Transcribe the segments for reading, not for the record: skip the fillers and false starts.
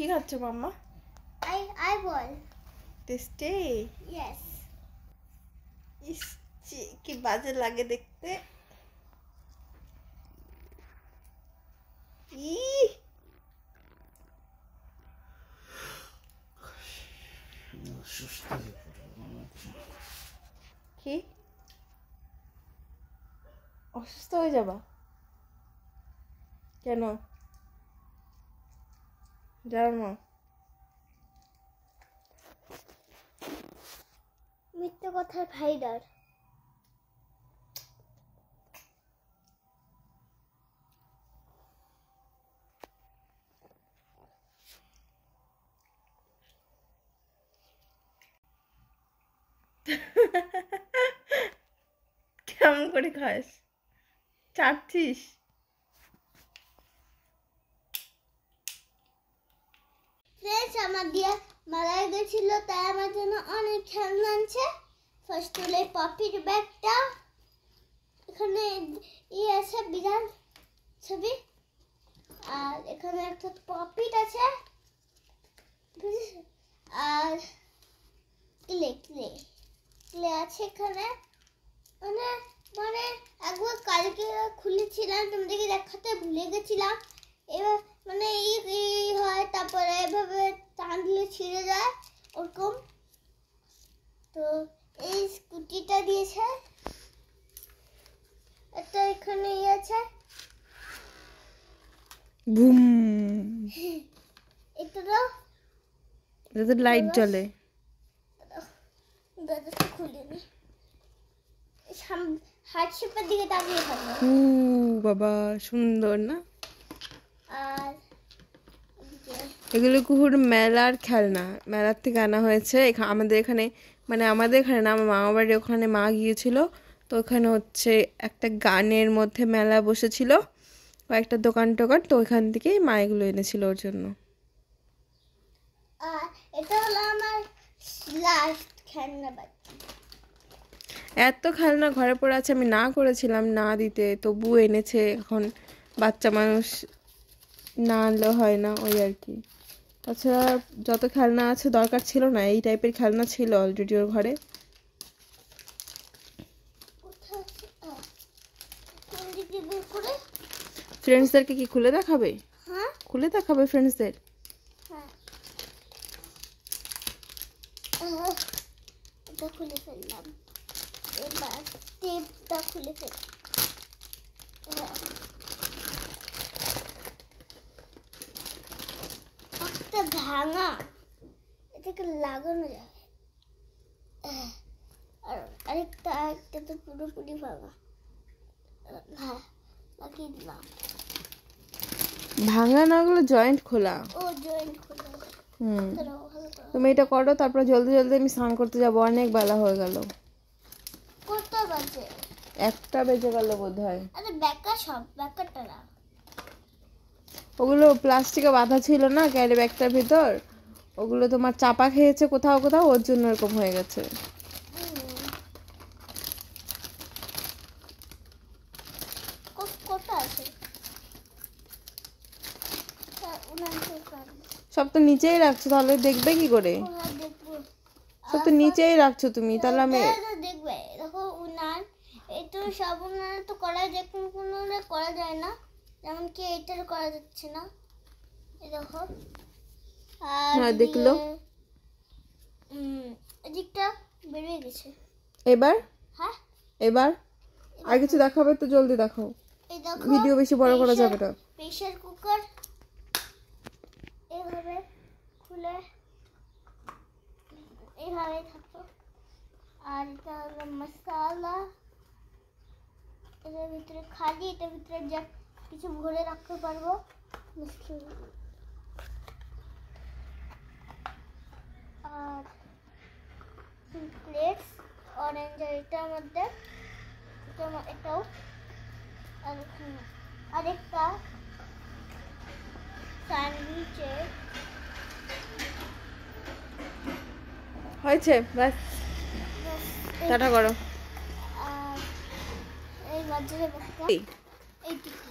কি খাচ্ছো মাম্মা? eyeball. Tasty? Yes. ইস, কি বাজে লাগে দেখতে। কি অসুস্থ হয়ে যাবা কেন? জানো মিথ্যে কথার ভাইরাল। কেমন করে খাস? চাটছিস? আমার দিয়ে মারাই গেছিল, তাই আমার জন্য অনেক খেলনা আনছে। ফার্স্ট হলো পপির ব্যাগটা, এখানে আছে বিড়াল ছবি, আর এখানে একটা পপিট আছে, আর ক্লে ক্লে ক্লে আছে এখানে। মানে মানে একবার কালকে খুলেছিলাম, তোমাদেরকে দেখাতে ভুলে গেছিলাম। এবার মানে এই হয়, তারপরে এভাবে টান দিলে ছিঁড়ে যায় ওরকম। তো এই স্কুটিটা দিয়েছে, একটা এখানে আছে বুম, এটা দাও, এটাতে লাইট জ্বলে। দরজাটা খুলে নি, হার্ট শেপের দিকে তাকিয়ে থাকো। বাবা সুন্দর না? আর এগুলো কুহুর মেলার খেলনা, মেলার থেকে আনা হয়েছে। আমাদের এখানে, মানে আমাদের এখানে না, আমার মামা বাড়ির ওখানে মা গিয়েছিল, তো ওখানে হচ্ছে একটা গানের মধ্যে মেলা বসেছিল, কয়েকটা দোকান টোকান, তো ওইখান থেকেই মা এগুলো এনেছিল ওর জন্য। এটা হলো আমার লাস্ট খেলনা বাটি। এত খেলনা ঘরে পড়ে আছে, আমি না করেছিলাম না দিতে, তবু এনেছে। এখন বাচ্চা মানুষ না আনলেও হয় না, ওই আর কি। তাছাড়া যত খেলনা আছে দরকার ছিল না, এই টাইপের খেলনা ছিল অলরেডি ওর ঘরে। ফ্রেন্ডসদেরকে কি খুলে দেখাবে? হ্যাঁ, খুলে দেখাবে ফ্রেন্ডসদের? হ্যাঁ, এটা খুলে ফেললাম। এবার টেপটা খুলে ফেল। একটা ভাঙা, এটাকে লাগানো যাবে। আর আরেকটা তো পুরোপুরি ভাঙা। হ্যাঁ, লাগিয়ে দিলাম। ভাঙা না, ওগুলো জয়েন্ট খোলা। ও জয়েন্ট খোলা। তুমি এটা করো, তারপর জলদি জলদি আমি স্নান করতে যাবো, অনেক বেলা হয়ে গেল। কত বাজে? 1টা বেজে গেল বোধহয়। আরে ব্যাকা সব ব্যাকাটা না, ওগুলো প্লাস্টিকে বাঁধা ছিল না ক্যারি ব্যাগটার ভিতর, ওগুলো তোমার চাপা খেয়েছে কোথাও কোথাও, ওর জন্য এরকম হয়ে গেছে। কত আছে? সব তো নিচেই রাখছো, তাহলে দেখবে কি করে? সব তো নিচেই রাখছো তুমি, তাহলে আমি দেখবে। দেখো উনান, এটা সব উনানে তো করা যায়, কোন কোন করা যায় না, যেমন কি এটার করা যাচ্ছে না। এই দেখো, আর হ্যাঁ দেখলো, এদিকটা বেরিয়ে গেছে। এবার হ্যাঁ, এবার আর কিছু দেখাবে তো জলদি দেখাও, এই দেখো ভিডিও বেশি বড় করা যাবে না। প্রেসার কুকার এইভাবে খুলে এইভাবে থাকতো। আর এটা হলো মশলা, এটার ভিতরে খালি, এটার ভিতরে যা কিছু ভরে রাখতে পারবো। আর প্লেটস অরেঞ্জ, এটার মধ্যে এটাও, আর আরেকটা স্যান্ডউইচের হয়েছে, ব্যাস টাটা করো। আর এই বাজারে এইটুকু।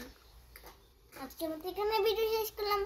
আজকের মতো এখানে ভিডিও শেষ করলাম।